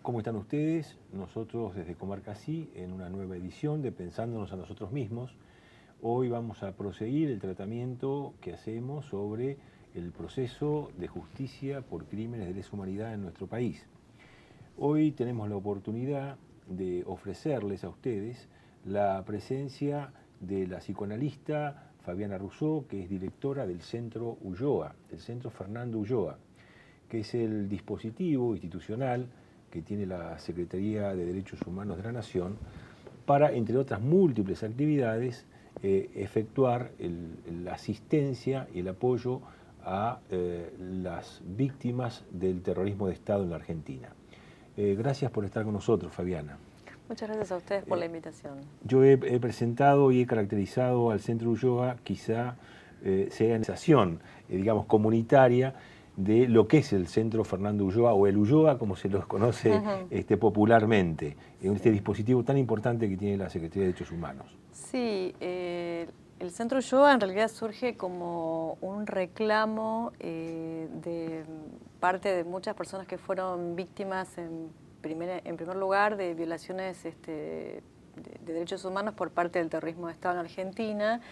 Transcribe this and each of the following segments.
¿Cómo están ustedes? Nosotros desde Comarca Sí, en una nueva edición de Pensándonos a nosotros mismos. Hoy vamos a proseguir el tratamiento que hacemos sobre el proceso de justicia por crímenes de lesa humanidad en nuestro país. Hoy tenemos la oportunidad de ofrecerles a ustedes la presencia de la psicoanalista Fabiana Rousseau, que es directora del Centro Ulloa, del Centro Fernando Ulloa, que es el dispositivo institucional que tiene la Secretaría de Derechos Humanos de la Nación para, entre otras múltiples actividades, efectuar la asistencia y el apoyo a las víctimas del terrorismo de Estado en la Argentina. Gracias por estar con nosotros, Fabiana. Muchas gracias a ustedes por la invitación. Yo he presentado y he caracterizado al Centro Ulloa, quizá sea una sensación, digamos, comunitaria de lo que es el Centro Fernando Ulloa, o el Ulloa, como se los conoce popularmente, en este dispositivo tan importante que tiene la Secretaría de Derechos Humanos. Sí, el Centro Ulloa en realidad surge como un reclamo de parte de muchas personas que fueron víctimas en primer lugar de violaciones de derechos humanos por parte del terrorismo de Estado en Argentina.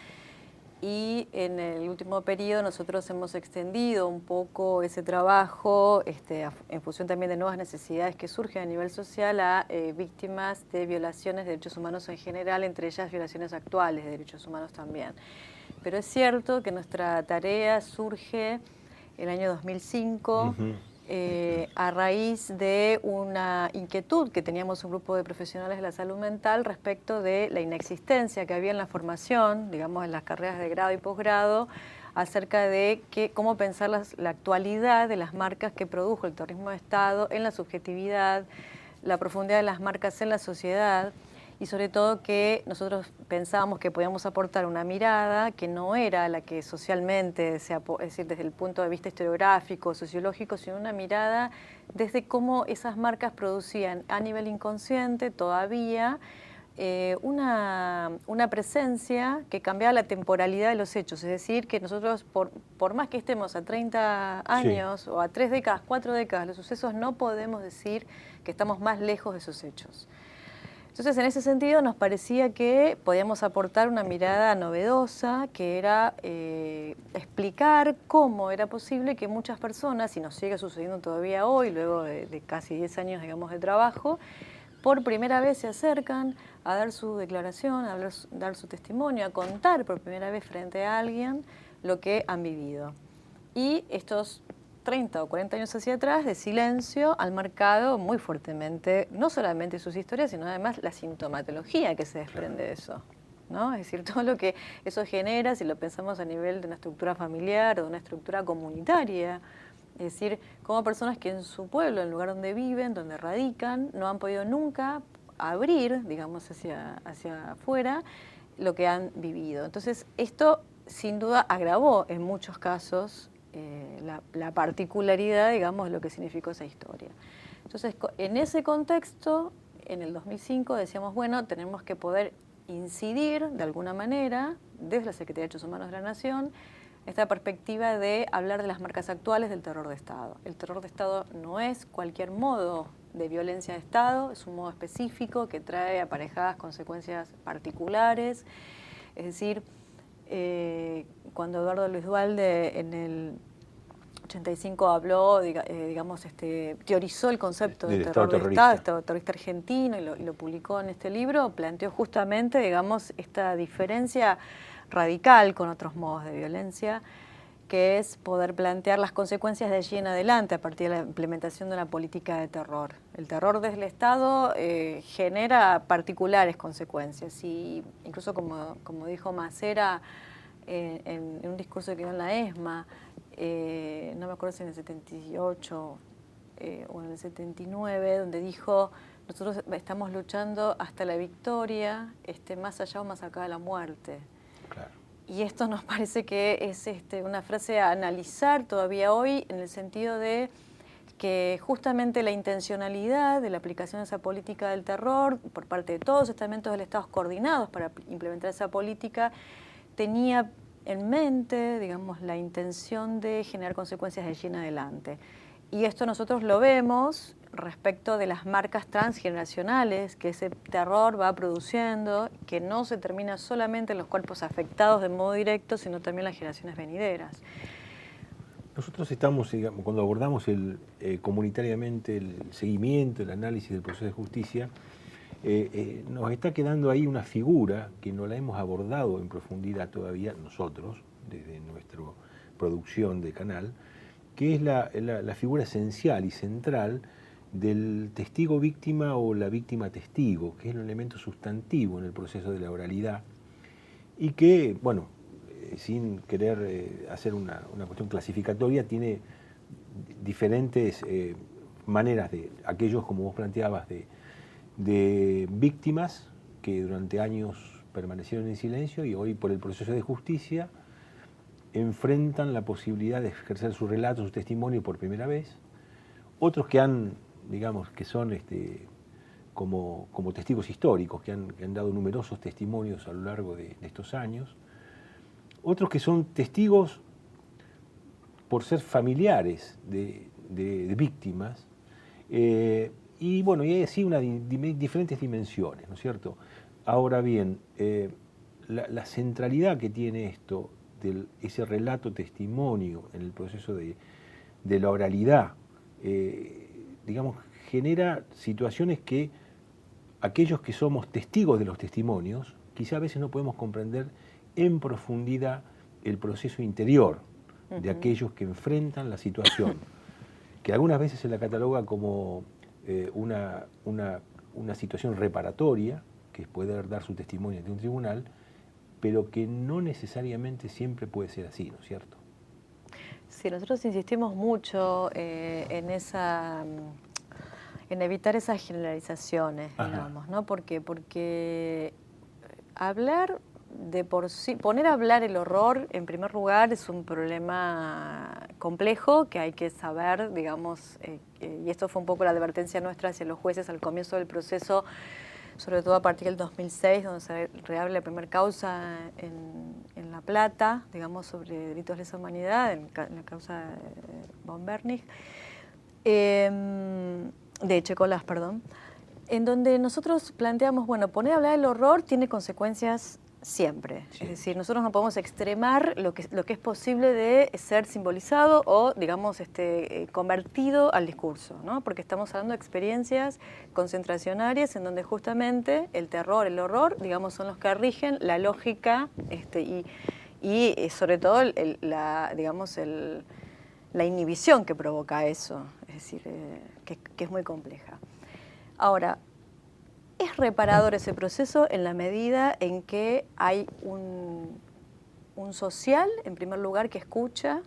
Y en el último periodo nosotros hemos extendido un poco ese trabajo en función también de nuevas necesidades que surgen a nivel social a víctimas de violaciones de derechos humanos en general, entre ellas violaciones actuales de derechos humanos también. Pero es cierto que nuestra tarea surge el año 2005 a raíz de una inquietud que teníamos un grupo de profesionales de la salud mental respecto de la inexistencia que había en la formación, digamos en las carreras de grado y posgrado, acerca de cómo pensar la actualidad de las marcas que produjo el terrorismo de Estado en la subjetividad, la profundidad de las marcas en la sociedad, y sobre todo que nosotros pensábamos que podíamos aportar una mirada que no era la que socialmente, es decir, desde el punto de vista historiográfico, sociológico, sino una mirada desde cómo esas marcas producían a nivel inconsciente todavía una presencia que cambiaba la temporalidad de los hechos. Es decir, que nosotros, por más que estemos a 30 años o a 3 décadas, 4 décadas, los sucesos, no podemos decir que estamos más lejos de esos hechos. Entonces, en ese sentido, nos parecía que podíamos aportar una mirada novedosa, que era explicar cómo era posible que muchas personas, y nos sigue sucediendo todavía hoy, luego de casi 10 años, digamos, de trabajo, por primera vez se acercan a dar su declaración, a dar su testimonio, a contar por primera vez frente a alguien lo que han vivido. Y estos 30 o 40 años hacia atrás, de silencio, han marcado muy fuertemente, no solamente sus historias, sino además la sintomatología que se desprende de eso, ¿no? Es decir, todo lo que eso genera, si lo pensamos a nivel de una estructura familiar o de una estructura comunitaria, es decir, como personas que en su pueblo, en el lugar donde viven, donde radican, no han podido nunca abrir, digamos, hacia afuera lo que han vivido. Entonces, esto sin duda agravó en muchos casos la particularidad, digamos, de lo que significó esa historia. Entonces, en ese contexto, en el 2005 decíamos, bueno, tenemos que poder incidir de alguna manera, desde la Secretaría de Derechos Humanos de la Nación, esta perspectiva de hablar de las marcas actuales del terror de Estado. El terror de Estado no es cualquier modo de violencia de Estado, es un modo específico que trae aparejadas consecuencias particulares. Es decir, cuando Eduardo Luis Duhalde en el 85 habló, digamos, teorizó el concepto de terror de Estado terrorista argentino y lo publicó en este libro, planteó justamente, digamos, esta diferencia radical con otros modos de violencia, que es poder plantear las consecuencias de allí en adelante a partir de la implementación de una política de terror. El terror desde el Estado genera particulares consecuencias y incluso como dijo Macera en un discurso que dio en la ESMA, no me acuerdo si en el 78 o en el 79, donde dijo, nosotros estamos luchando hasta la victoria, más allá o más acá de la muerte. Claro. Y esto nos parece que es una frase a analizar todavía hoy en el sentido de que justamente la intencionalidad de la aplicación de esa política del terror por parte de todos los estamentos del Estado coordinados para implementar esa política tenía en mente, digamos, la intención de generar consecuencias de allí en adelante. Y esto nosotros lo vemos respecto de las marcas transgeneracionales que ese terror va produciendo, que no se termina solamente en los cuerpos afectados de modo directo, sino también en las generaciones venideras. Nosotros estamos, digamos, cuando abordamos comunitariamente el seguimiento, el análisis del proceso de justicia, nos está quedando ahí una figura que no la hemos abordado en profundidad todavía nosotros, desde nuestra producción de canal, que es la figura esencial y central del testigo víctima o la víctima testigo, que es un elemento sustantivo en el proceso de la oralidad y que, bueno, sin querer hacer una cuestión clasificatoria, tiene diferentes maneras de, aquellos, como vos planteabas, de víctimas que durante años permanecieron en silencio y hoy por el proceso de justicia enfrentan la posibilidad de ejercer su relato, su testimonio por primera vez. Otros que han, digamos, que son como testigos históricos, que han dado numerosos testimonios a lo largo de estos años. Otros que son testigos por ser familiares de víctimas. Y bueno, y hay así diferentes dimensiones, ¿no es cierto? Ahora bien, la centralidad que tiene esto, ese relato testimonio en el proceso de la oralidad, digamos, genera situaciones que aquellos que somos testigos de los testimonios, quizá a veces no podemos comprender en profundidad el proceso interior de aquellos que enfrentan la situación, que algunas veces se la cataloga como una situación reparatoria, que es poder dar su testimonio ante un tribunal, pero que no necesariamente siempre puede ser así, ¿no es cierto? Sí, nosotros insistimos mucho en evitar esas generalizaciones, digamos, ¿no? ¿Por qué? Porque hablar de por sí, poner a hablar el horror, en primer lugar, es un problema complejo que hay que saber, digamos, y esto fue un poco la advertencia nuestra hacia los jueces al comienzo del proceso, sobre todo a partir del 2006, donde se reabre la primera causa en La Plata, digamos, sobre delitos de lesa humanidad, en la causa de von Bernig, de Checolás, perdón, en donde nosotros planteamos, bueno, poner a hablar del horror tiene consecuencias siempre. Sí. Es decir, nosotros no podemos extremar lo que es posible de ser simbolizado o, digamos, convertido al discurso, ¿no? Porque estamos hablando de experiencias concentracionarias en donde justamente el terror, el horror, digamos, son los que rigen la lógica y sobre todo la inhibición que provoca eso, es decir, que es muy compleja. Ahora, es reparador ese proceso en la medida en que hay un social, en primer lugar, que escucha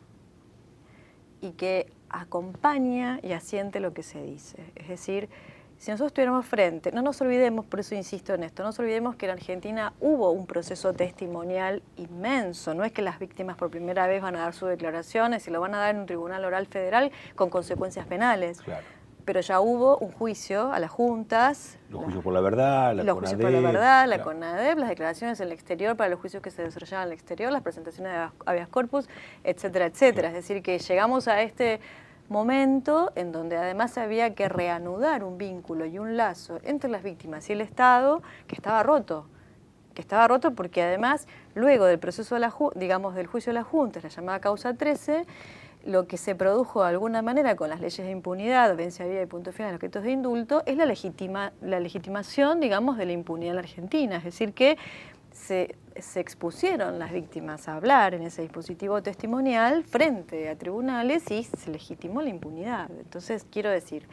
y que acompaña y asiente lo que se dice. Es decir, si nosotros estuviéramos frente, no nos olvidemos, por eso insisto en esto, no nos olvidemos que en Argentina hubo un proceso testimonial inmenso. No es que las víctimas por primera vez van a dar sus declaraciones y lo van a dar en un tribunal oral federal con consecuencias penales. Claro. Pero ya hubo un juicio a las juntas. Los juicios por la verdad, la CONADEP. Los juicios por la verdad, la CONADEP, las declaraciones en el exterior para los juicios que se desarrollaban en el exterior, las presentaciones de habeas corpus, etcétera, etcétera. Es decir, que llegamos a este momento en donde además había que reanudar un vínculo y un lazo entre las víctimas y el Estado que estaba roto. Que estaba roto porque además, luego del proceso del juicio de las juntas, la llamada causa 13, lo que se produjo de alguna manera con las leyes de impunidad, audiencia viva y punto final de los decretos de indulto, es la legitimación, digamos, de la impunidad en la Argentina. Es decir, que se expusieron las víctimas a hablar en ese dispositivo testimonial frente a tribunales y se legitimó la impunidad. Entonces, quiero decir,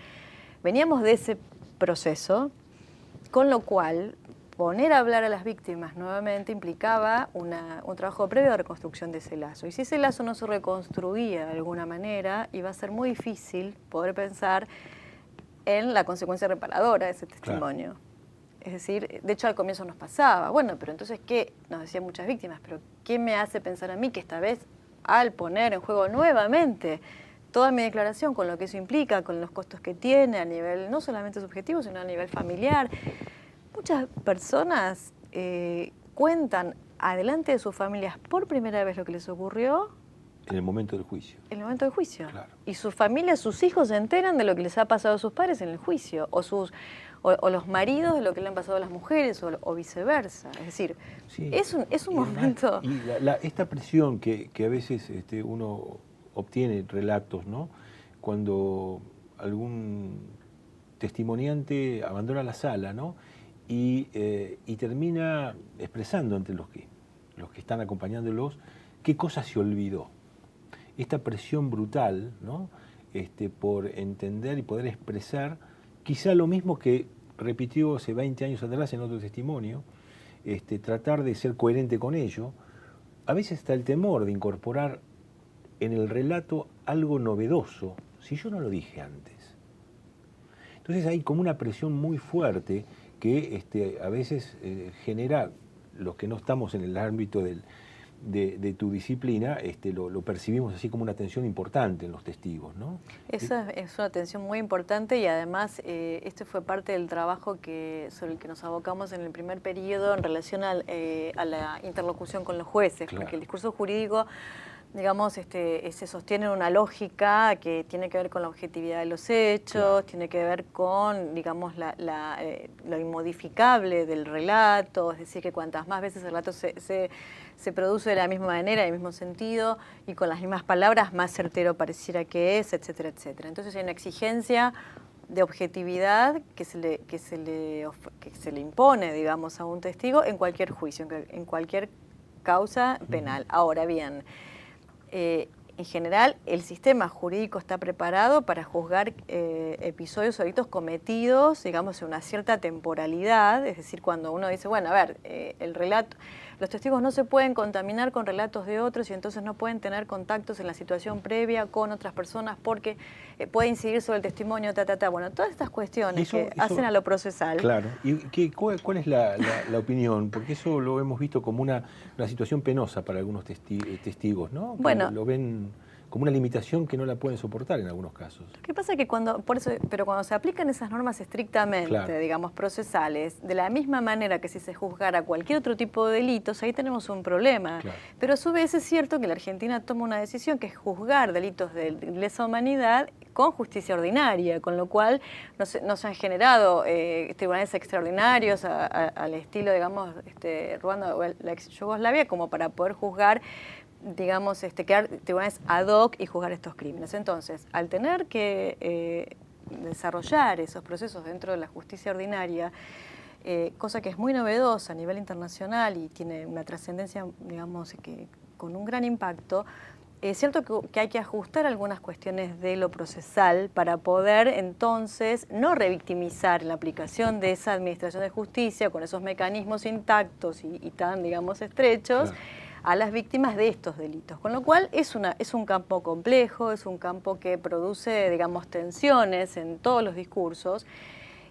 veníamos de ese proceso, con lo cual poner a hablar a las víctimas nuevamente implicaba un trabajo previo de reconstrucción de ese lazo. Y si ese lazo no se reconstruía de alguna manera, iba a ser muy difícil poder pensar en la consecuencia reparadora de ese testimonio. Claro. Es decir, de hecho al comienzo nos pasaba, bueno, pero entonces, ¿qué? Nos decían muchas víctimas, pero ¿qué me hace pensar a mí que esta vez, al poner en juego nuevamente toda mi declaración, con lo que eso implica, con los costos que tiene a nivel no solamente subjetivo, sino a nivel familiar? Muchas personas cuentan adelante de sus familias por primera vez lo que les ocurrió En el momento del juicio. En el momento del juicio. Claro. Y sus familias, sus hijos se enteran de lo que les ha pasado a sus padres en el juicio, o los maridos de lo que le han pasado a las mujeres, o viceversa. Es decir, Sí. es un momento... Y esta presión que a veces uno obtiene relatos, ¿no? Cuando algún testimoniante abandona la sala, ¿no? Y termina expresando ante los que están acompañándolos qué cosa se olvidó. Esta presión brutal, ¿no? Por entender y poder expresar quizá lo mismo que repitió hace 20 años atrás en otro testimonio, tratar de ser coherente con ello. A veces está el temor de incorporar en el relato algo novedoso, si yo no lo dije antes. Entonces hay como una presión muy fuerte que a veces genera, los que no estamos en el ámbito de tu disciplina, lo percibimos así como una tensión importante en los testigos, ¿no? Esa es una tensión muy importante y además este fue parte del trabajo sobre el que nos abocamos en el primer periodo en relación a la interlocución con los jueces, claro. Porque el discurso jurídico, digamos, se sostiene en una lógica que tiene que ver con la objetividad de los hechos, claro. Tiene que ver con, digamos, lo inmodificable del relato, es decir, que cuantas más veces el relato se produce de la misma manera, en el mismo sentido, y con las mismas palabras, más certero pareciera que es, etcétera, etcétera. Entonces hay una exigencia de objetividad que se le impone, digamos, a un testigo en cualquier juicio, en cualquier causa penal. Ahora bien, en general, el sistema jurídico está preparado para juzgar episodios o delitos cometidos, digamos, en una cierta temporalidad, es decir, cuando uno dice, bueno, a ver, el relato, los testigos no se pueden contaminar con relatos de otros y entonces no pueden tener contactos en la situación previa con otras personas porque puede incidir sobre el testimonio, Bueno, todas estas cuestiones que hacen a lo procesal. Claro. ¿Y cuál es la opinión? Porque eso lo hemos visto como una situación penosa para algunos testigos, ¿no? Bueno, lo ven como una limitación que no la pueden soportar en algunos casos. Lo que pasa es que cuando se aplican esas normas estrictamente, claro, digamos, procesales, de la misma manera que si se juzgara cualquier otro tipo de delitos, ahí tenemos un problema. Claro. Pero a su vez es cierto que la Argentina toma una decisión que es juzgar delitos de lesa humanidad con justicia ordinaria, con lo cual no se han generado tribunales extraordinarios al estilo, digamos, Ruanda o la ex Yugoslavia, como para poder juzgar, digamos, crear tribunales ad hoc y juzgar estos crímenes. Entonces, al tener que desarrollar esos procesos dentro de la justicia ordinaria, cosa que es muy novedosa a nivel internacional y tiene una trascendencia, digamos, con un gran impacto, es cierto que hay que ajustar algunas cuestiones de lo procesal para poder entonces no revictimizar la aplicación de esa administración de justicia con esos mecanismos intactos y tan, digamos, estrechos, claro, a las víctimas de estos delitos. Con lo cual es un campo complejo, es un campo que produce, digamos, tensiones en todos los discursos.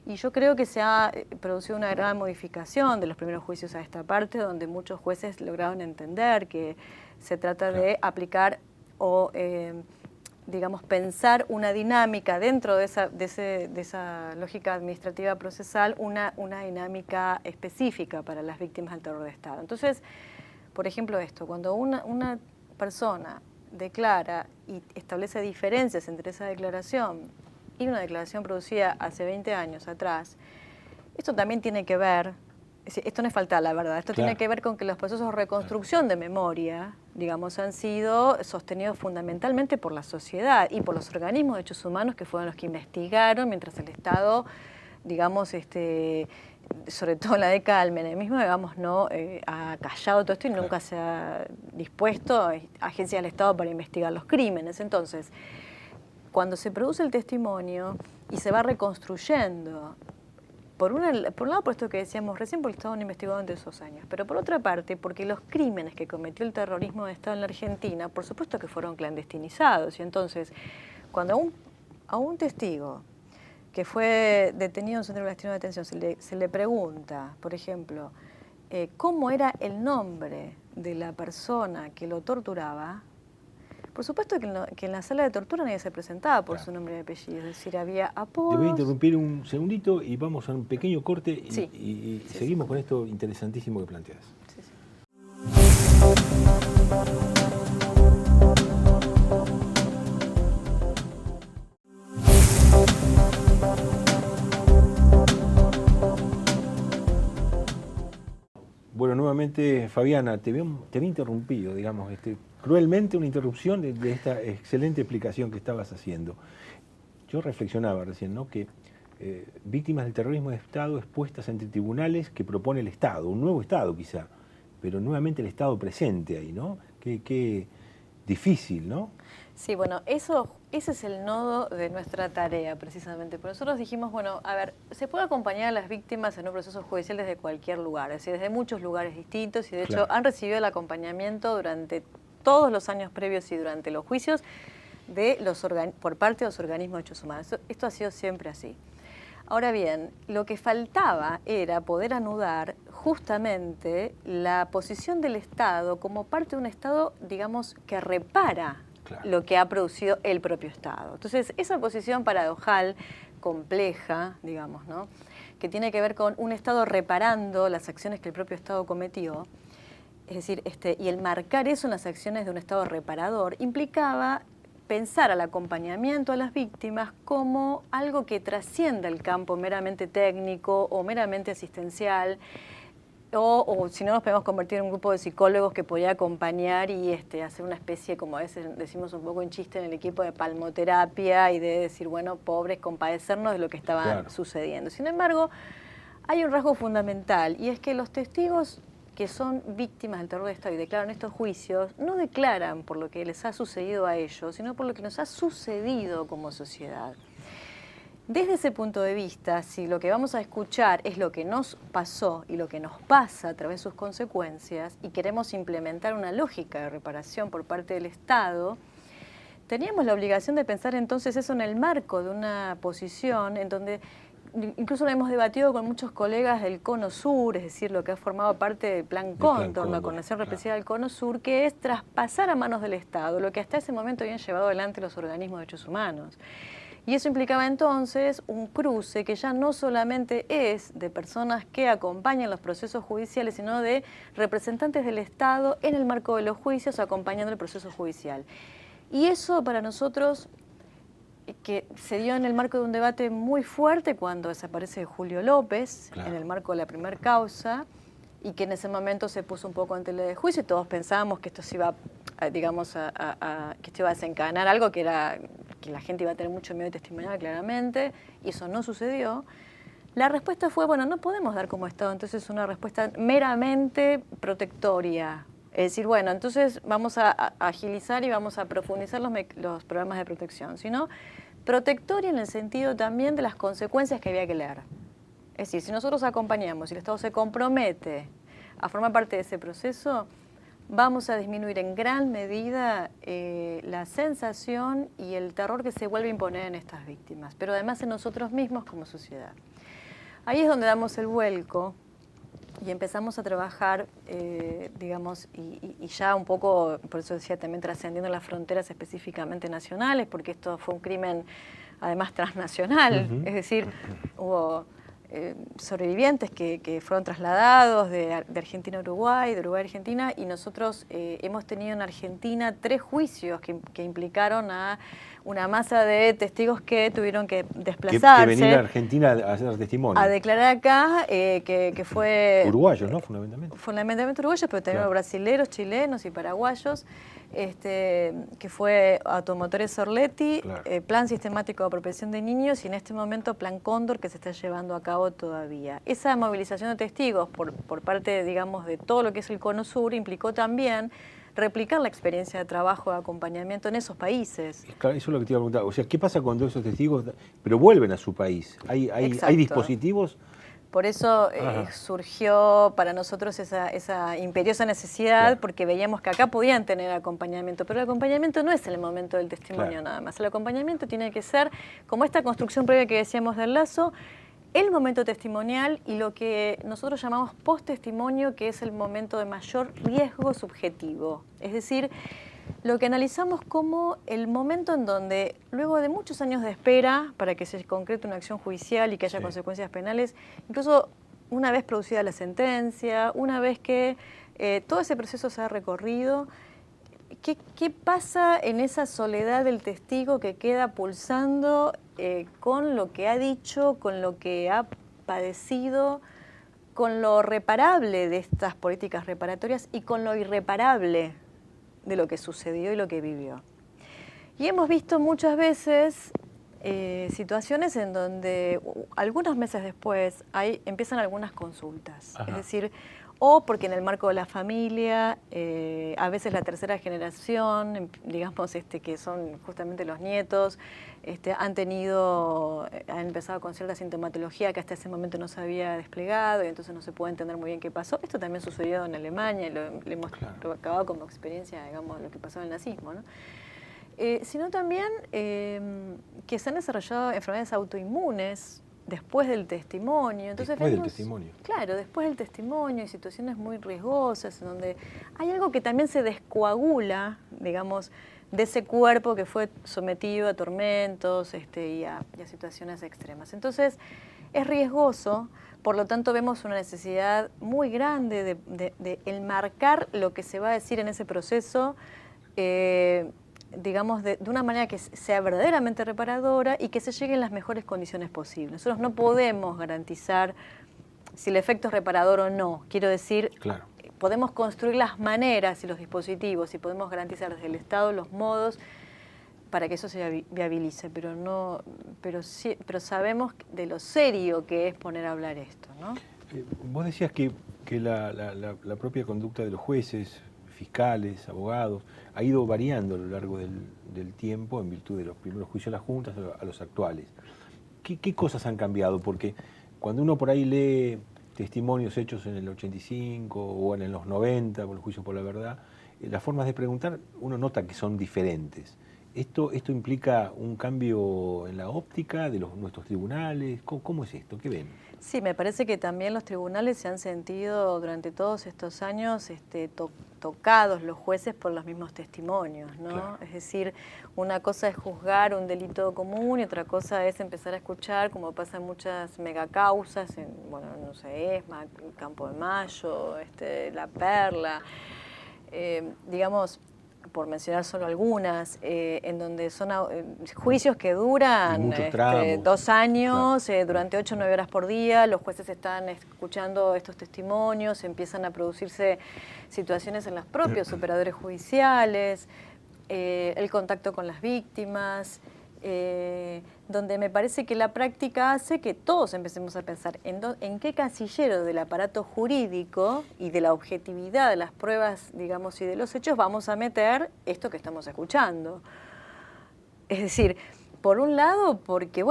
Y yo creo que se ha producido una gran modificación de los primeros juicios a esta parte, donde muchos jueces lograron entender que se trata de aplicar o, digamos, pensar una dinámica dentro de esa lógica administrativa procesal, una dinámica específica para las víctimas del terror de Estado. Entonces, por ejemplo, cuando una persona declara y establece diferencias entre esa declaración y una declaración producida hace 20 años atrás, esto también tiene que ver, esto no es falta la verdad, esto, claro, tiene que ver con que los procesos de reconstrucción de memoria, digamos, han sido sostenidos fundamentalmente por la sociedad y por los organismos de derechos humanos que fueron los que investigaron mientras el Estado, digamos, sobre todo en la década del menemismo, digamos, ha callado todo esto y nunca se ha dispuesto a agencias del Estado para investigar los crímenes. Entonces, cuando se produce el testimonio y se va reconstruyendo, por un lado, por esto que decíamos recién, porque el Estado no investigó durante esos años, pero por otra parte, porque los crímenes que cometió el terrorismo de Estado en la Argentina, por supuesto que fueron clandestinizados. Y entonces, cuando a un testigo que fue detenido en un centro clandestino de detención se le pregunta, por ejemplo, cómo era el nombre de la persona que lo torturaba, por supuesto que en la sala de tortura nadie se presentaba por, claro, su nombre y apellido, es decir, había apodos. Te voy a interrumpir un segundito y vamos a un pequeño corte y, sí, y sí, seguimos con esto interesantísimo que planteas. Sí, sí. nuevamente, Fabiana. Te había interrumpido, digamos, cruelmente una interrupción de esta excelente explicación que estabas haciendo. Yo reflexionaba recién, ¿no?, que víctimas del terrorismo de Estado expuestas ante tribunales que propone el Estado, un nuevo Estado quizá, pero nuevamente el Estado presente ahí, ¿no? Qué difícil, ¿no? Sí, bueno, ese es el nodo de nuestra tarea, precisamente. Pero nosotros dijimos, bueno, a ver, se puede acompañar a las víctimas en un proceso judicial desde cualquier lugar, es decir, desde muchos lugares distintos, y de hecho han recibido el acompañamiento durante todos los años previos y durante los juicios por parte de los organismos de derechos humanos. Esto ha sido siempre así. Ahora bien, lo que faltaba era poder anudar justamente la posición del Estado como parte de un Estado, digamos, que repara lo que ha producido el propio Estado. Entonces, esa posición paradojal, compleja, digamos, ¿no?, que tiene que ver con un Estado reparando las acciones que el propio Estado cometió, es decir, y el marcar eso en las acciones de un Estado reparador, implicaba pensar al acompañamiento a las víctimas como algo que trascienda el campo meramente técnico o meramente asistencial, o si no, nos podemos convertir en un grupo de psicólogos que podía acompañar y hacer una especie, como a veces decimos un poco en chiste, en el equipo de palmoterapia, y de decir, bueno, pobres, compadecernos de lo que estaba sucediendo. Sin embargo, hay un rasgo fundamental, y es que los testigos que son víctimas del terror de Estado y declaran estos juicios, no declaran por lo que les ha sucedido a ellos, sino por lo que nos ha sucedido como sociedad. Desde ese punto de vista, si lo que vamos a escuchar es lo que nos pasó y lo que nos pasa a través de sus consecuencias, y queremos implementar una lógica de reparación por parte del Estado, teníamos la obligación de pensar entonces eso en el marco de una posición en donde incluso lo hemos debatido con muchos colegas del Cono Sur, es decir, lo que ha formado parte del Plan Cóndor, la coordinación represiva del Cono Sur, que es traspasar a manos del Estado lo que hasta ese momento habían llevado adelante los organismos de derechos humanos. Y eso implicaba entonces un cruce que ya no solamente es de personas que acompañan los procesos judiciales, sino de representantes del Estado en el marco de los juicios acompañando el proceso judicial. Y eso para nosotros, que se dio en el marco de un debate muy fuerte cuando desaparece Julio López, en el marco de la primera causa, y que en ese momento se puso un poco en tela de juicio, y todos pensábamos que esto se iba, digamos, que esto iba a desencadenar algo que era que la gente iba a tener mucho miedo de testimoniar claramente, y eso no sucedió. La respuesta fue, bueno, no podemos dar como Estado entonces una respuesta meramente protectoria. Es decir, bueno, entonces vamos a agilizar y vamos a profundizar los programas de protección, sino protectoria en el sentido también de las consecuencias que había que leer. Es decir, si nosotros acompañamos y el Estado se compromete a formar parte de ese proceso, vamos a disminuir en gran medida la sensación y el terror que se vuelve a imponer en estas víctimas, pero además en nosotros mismos como sociedad. Ahí es donde damos el vuelco y empezamos a trabajar, digamos, y ya un poco, por eso decía también, trascendiendo las fronteras específicamente nacionales, porque esto fue un crimen además transnacional, es decir, hubo sobrevivientes que fueron trasladados de Argentina a Uruguay, de Uruguay a Argentina, y nosotros hemos tenido en Argentina 3 juicios que implicaron a una masa de testigos que tuvieron que desplazarse. Que venir a Argentina a hacer testimonio. A declarar acá, que fue... Uruguayos, ¿no? Fundamentalmente. Fundamentalmente uruguayos, pero también brasileros, chilenos y paraguayos, que fue Automotores Orletti, Plan Sistemático de Apropiación de Niños, y en este momento Plan Cóndor, que se está llevando a cabo todavía. Esa movilización de testigos por parte, digamos, de todo lo que es el Cono Sur implicó también replicar la experiencia de trabajo, de acompañamiento en esos países. Claro, eso es lo que te iba a preguntar. O sea, ¿qué pasa cuando esos testigos, pero vuelven a su país? ¿Hay dispositivos? Por eso surgió para nosotros esa imperiosa necesidad, porque veíamos que acá podían tener acompañamiento, pero el acompañamiento no es en el momento del testimonio nada más. El acompañamiento tiene que ser, como esta construcción previa que decíamos del lazo, el momento testimonial y lo que nosotros llamamos post-testimonio, que es el momento de mayor riesgo subjetivo. Es decir, lo que analizamos como el momento en donde, luego de muchos años de espera para que se concrete una acción judicial y que haya consecuencias penales, incluso una vez producida la sentencia, una vez que todo ese proceso se ha recorrido, ¿qué pasa en esa soledad del testigo que queda pulsando con lo que ha dicho, con lo que ha padecido, con lo reparable de estas políticas reparatorias y con lo irreparable de lo que sucedió y lo que vivió. Y hemos visto muchas veces situaciones en donde algunos meses después empiezan algunas consultas. Ajá. Es decir, o porque en el marco de la familia, a veces la tercera generación, digamos, que son justamente los nietos, han empezado con cierta sintomatología que hasta ese momento no se había desplegado y entonces no se puede entender muy bien qué pasó. Esto también sucedió en Alemania y lo hemos acabado como experiencia, digamos, lo que pasó en el nazismo, ¿no? Sino también que se han desarrollado enfermedades autoinmunes después del testimonio. Entonces después del testimonio. Claro, después del testimonio y situaciones muy riesgosas en donde hay algo que también se descoagula, digamos, de ese cuerpo que fue sometido a tormentos y a situaciones extremas. Entonces es riesgoso, por lo tanto vemos una necesidad muy grande de enmarcar lo que se va a decir en ese proceso, digamos, de una manera que sea verdaderamente reparadora y que se llegue en las mejores condiciones posibles. Nosotros no podemos garantizar si el efecto es reparador o no. Quiero decir, claro, podemos construir las maneras y los dispositivos y podemos garantizar desde el Estado los modos para que eso se viabilice, pero sabemos de lo serio que es poner a hablar esto, ¿no? Vos decías que la propia conducta de los jueces, fiscales, abogados, ha ido variando a lo largo del tiempo en virtud de los primeros juicios de las juntas a los actuales. ¿Qué cosas han cambiado? Porque cuando uno por ahí lee testimonios hechos en el 85 o en los 90, por el juicio por la verdad, las formas de preguntar uno nota que son diferentes. ¿Esto implica un cambio en la óptica de nuestros tribunales? ¿Cómo es esto? ¿Qué ven? Sí, me parece que también los tribunales se han sentido durante todos estos años tocados los jueces por los mismos testimonios, ¿no? Claro. Es decir, una cosa es juzgar un delito común y otra cosa es empezar a escuchar, como pasa en muchas megacausas, no sé, ESMA, Campo de Mayo, La Perla, digamos, por mencionar solo algunas, en donde son juicios que duran 2 años, claro, durante 8 o 9 horas por día, los jueces están escuchando estos testimonios, empiezan a producirse situaciones en los propios operadores judiciales, el contacto con las víctimas, donde me parece que la práctica hace que todos empecemos a pensar en qué casillero del aparato jurídico y de la objetividad de las pruebas, digamos, y de los hechos vamos a meter esto que estamos escuchando. Es decir, por un lado, porque,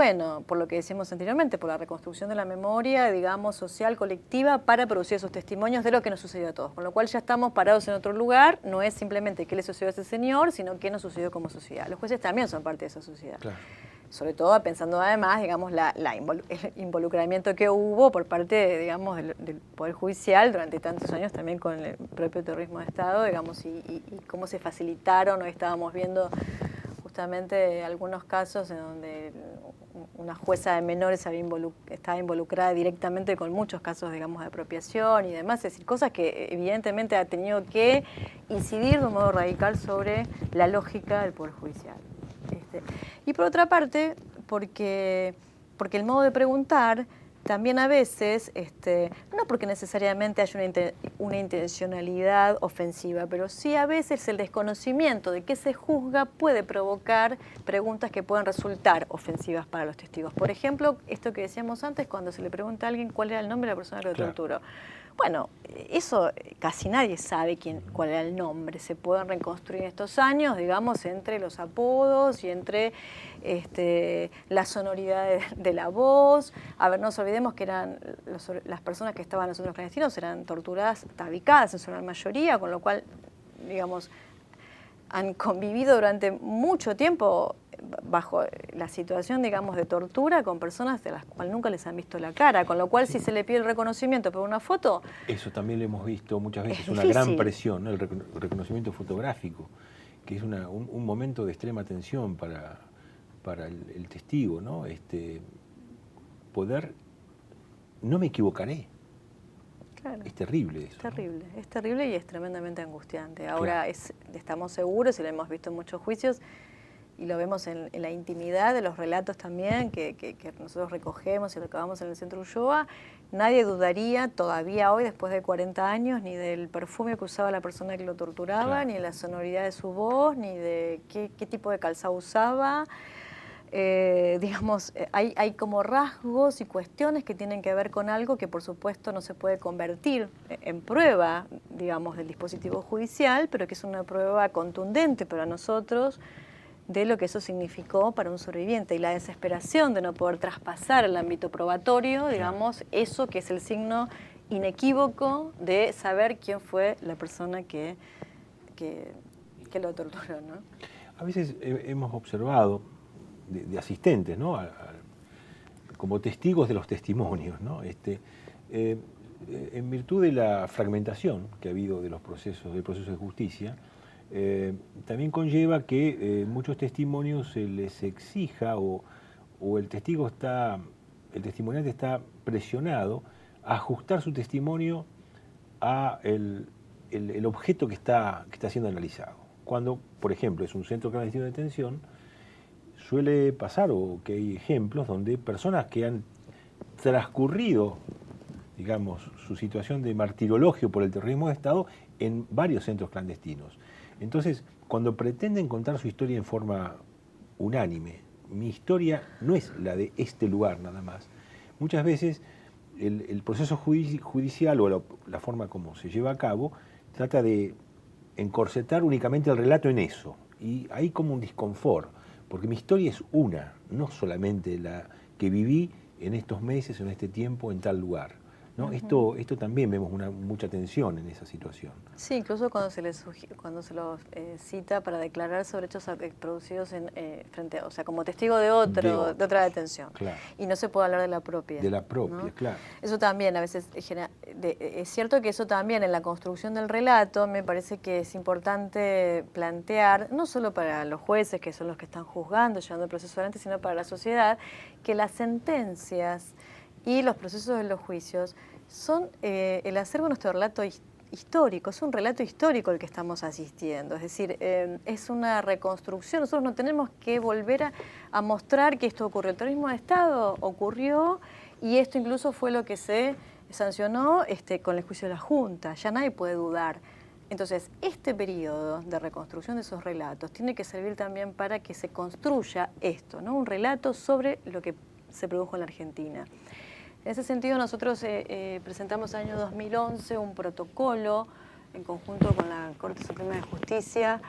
por lo que decíamos anteriormente, por la reconstrucción de la memoria, digamos, social, colectiva, para producir esos testimonios de lo que nos sucedió a todos. Con lo cual ya estamos parados en otro lugar, no es simplemente qué le sucedió a ese señor, sino qué nos sucedió como sociedad. Los jueces también son parte de esa sociedad. Claro. Sobre todo pensando además, digamos, el involucramiento que hubo por parte, digamos, del Poder Judicial durante tantos años también con el propio terrorismo de Estado, digamos, y cómo se facilitaron. Hoy estábamos viendo justamente algunos casos en donde una jueza de menores estaba involucrada directamente con muchos casos, digamos, de apropiación y demás, es decir, cosas que evidentemente ha tenido que incidir de un modo radical sobre la lógica del Poder Judicial. Y por otra parte, porque el modo de preguntar también a veces, no porque necesariamente haya una intencionalidad ofensiva, pero sí a veces el desconocimiento de qué se juzga puede provocar preguntas que puedan resultar ofensivas para los testigos. Por ejemplo, esto que decíamos antes, cuando se le pregunta a alguien cuál era el nombre de la persona que lo torturó. Bueno, eso casi nadie sabe cuál era el nombre. Se pueden reconstruir en estos años, digamos, entre los apodos y entre la sonoridad de la voz. A ver, no nos olvidemos que las personas que estaban en los centros clandestinos eran torturadas, tabicadas en su gran mayoría, con lo cual, digamos, han convivido durante mucho tiempo bajo la situación, digamos, de tortura con personas de las cuales nunca les han visto la cara, con lo cual si se le pide el reconocimiento por una foto... Eso también lo hemos visto muchas veces, una gran presión, ¿no? El reconocimiento fotográfico, que es un momento de extrema tensión para el testigo, ¿no? Poder, no me equivocaré. Claro. Es terrible eso. Es terrible y es tremendamente angustiante. Ahora claro, estamos seguros, y lo hemos visto en muchos juicios, y lo vemos en la intimidad de los relatos también que nosotros recogemos y recabamos en el Centro Ulloa, nadie dudaría todavía hoy, después de 40 años, ni del perfume que usaba la persona que lo torturaba, Claro. ni de la sonoridad de su voz, ni de qué tipo de calzado usaba. Digamos, hay como rasgos y cuestiones que tienen que ver con algo que por supuesto no se puede convertir en prueba, digamos, del dispositivo judicial, pero que es una prueba contundente para nosotros de lo que eso significó para un sobreviviente y la desesperación de no poder traspasar el ámbito probatorio, digamos, eso que es el signo inequívoco de saber quién fue la persona que lo torturó, ¿no? A veces hemos observado de asistentes, ¿no? Como testigos de los testimonios, ¿no? En virtud de la fragmentación que ha habido de los procesos, del proceso de justicia, también conlleva que muchos testimonios se les exija o el testimoniante está presionado a ajustar su testimonio a el objeto que está siendo analizado. Cuando, por ejemplo, es un centro clandestino de detención, suele pasar, o que hay ejemplos donde personas que han transcurrido, digamos, su situación de martirologio por el terrorismo de Estado en varios centros clandestinos. Entonces, cuando pretenden contar su historia en forma unánime, mi historia no es la de este lugar nada más. Muchas veces el proceso judicial o la forma como se lleva a cabo trata de encorsetar únicamente el relato en eso. Y hay como un disconfort, porque mi historia es una, no solamente la que viví en estos meses, en este tiempo, en tal lugar, ¿no? Esto también vemos mucha tensión en esa situación. Sí, incluso cuando se los cita para declarar sobre hechos producidos frente, o sea, como testigo de otra detención. Claro. Y no se puede hablar de la propia. De la propia, ¿no? claro. Eso también a veces es cierto que eso también en la construcción del relato me parece que es importante plantear, no solo para los jueces, que son los que están juzgando, llevando el proceso adelante, sino para la sociedad, que las sentencias y los procesos de los juicios son el acervo de nuestro relato histórico, es un relato histórico el que estamos asistiendo, es decir, es una reconstrucción, nosotros no tenemos que volver a mostrar que esto ocurrió, el terrorismo de Estado ocurrió y esto incluso fue lo que se sancionó con el juicio de la Junta, ya nadie puede dudar. Entonces, este periodo de reconstrucción de esos relatos tiene que servir también para que se construya esto, ¿no? Un relato sobre lo que se produjo en la Argentina. En ese sentido, nosotros presentamos en el año 2011 un protocolo en conjunto con la Corte Suprema de Justicia,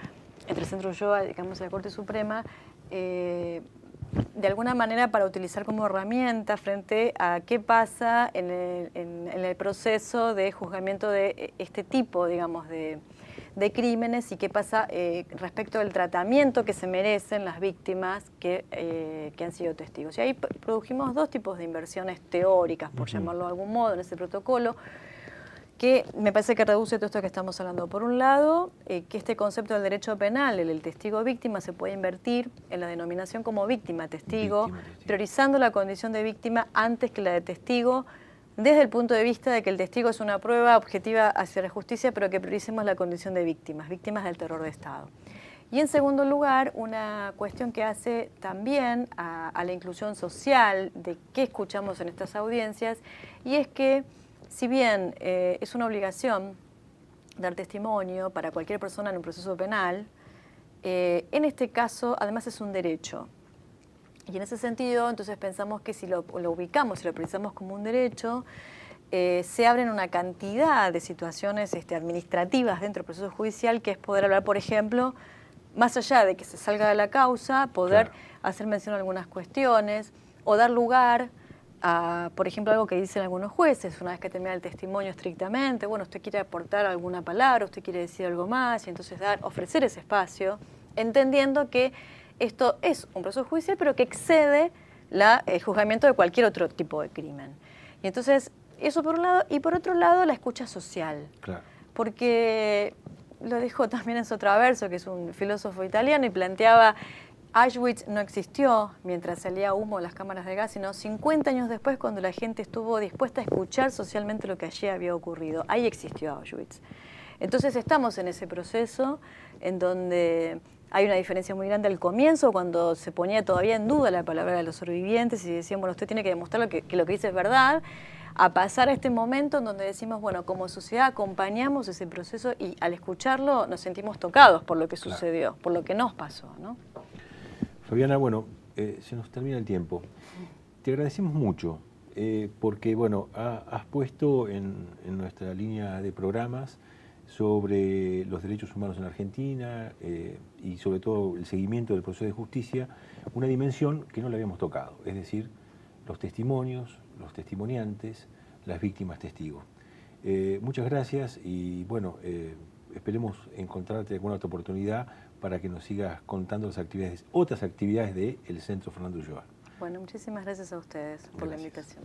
entre el Centro Ulloa, digamos, y la Corte Suprema, de alguna manera para utilizar como herramienta frente a qué pasa en el proceso de juzgamiento de este tipo, digamos, de crímenes y qué pasa respecto del tratamiento que se merecen las víctimas que han sido testigos. Y ahí produjimos dos tipos de inversiones teóricas, por llamarlo de algún modo, en ese protocolo, que me parece que reduce todo esto que estamos hablando. Por un lado, que este concepto del derecho penal, el testigo-víctima, se puede invertir en la denominación como víctima-testigo, priorizando la condición de víctima antes que la de testigo, desde el punto de vista de que el testigo es una prueba objetiva hacia la justicia, pero que prioricemos la condición de víctimas del terror de Estado. Y en segundo lugar, una cuestión que hace también a la inclusión social de qué escuchamos en estas audiencias, y es que si bien es una obligación dar testimonio para cualquier persona en un proceso penal, en este caso además es un derecho. Y en ese sentido, entonces pensamos que si lo ubicamos, si lo precisamos como un derecho, se abren una cantidad de situaciones administrativas dentro del proceso judicial, que es poder hablar, por ejemplo, más allá de que se salga de la causa, poder hacer mención a algunas cuestiones o dar lugar a, por ejemplo, algo que dicen algunos jueces, una vez que termina el testimonio estrictamente, bueno, usted quiere aportar alguna palabra, usted quiere decir algo más, y entonces ofrecer ese espacio, entendiendo que esto es un proceso judicial, pero que excede el juzgamiento de cualquier otro tipo de crimen. Y entonces, eso por un lado, y por otro lado, la escucha social. Claro. Porque lo dijo también en Sotraverso, que es un filósofo italiano, y planteaba, Auschwitz no existió mientras salía humo de las cámaras de gas, sino 50 años después, cuando la gente estuvo dispuesta a escuchar socialmente lo que allí había ocurrido. Ahí existió Auschwitz. Entonces estamos en ese proceso en donde Hay una diferencia muy grande al comienzo, cuando se ponía todavía en duda la palabra de los sobrevivientes y decían, bueno, usted tiene que demostrar que lo que dice es verdad, a pasar a este momento en donde decimos, bueno, como sociedad acompañamos ese proceso y al escucharlo nos sentimos tocados por lo que sucedió, por lo que nos pasó, ¿no? Fabiana, bueno, se nos termina el tiempo. Te agradecemos mucho porque, bueno, has puesto en nuestra línea de programas sobre los derechos humanos en Argentina y sobre todo el seguimiento del proceso de justicia, una dimensión que no le habíamos tocado, es decir, los testimonios, los testimoniantes, las víctimas testigos. Muchas gracias y bueno, esperemos encontrarte alguna otra oportunidad para que nos sigas contando las actividades, otras actividades del Centro Fernando Ulloa. Bueno, muchísimas gracias a ustedes por la invitación.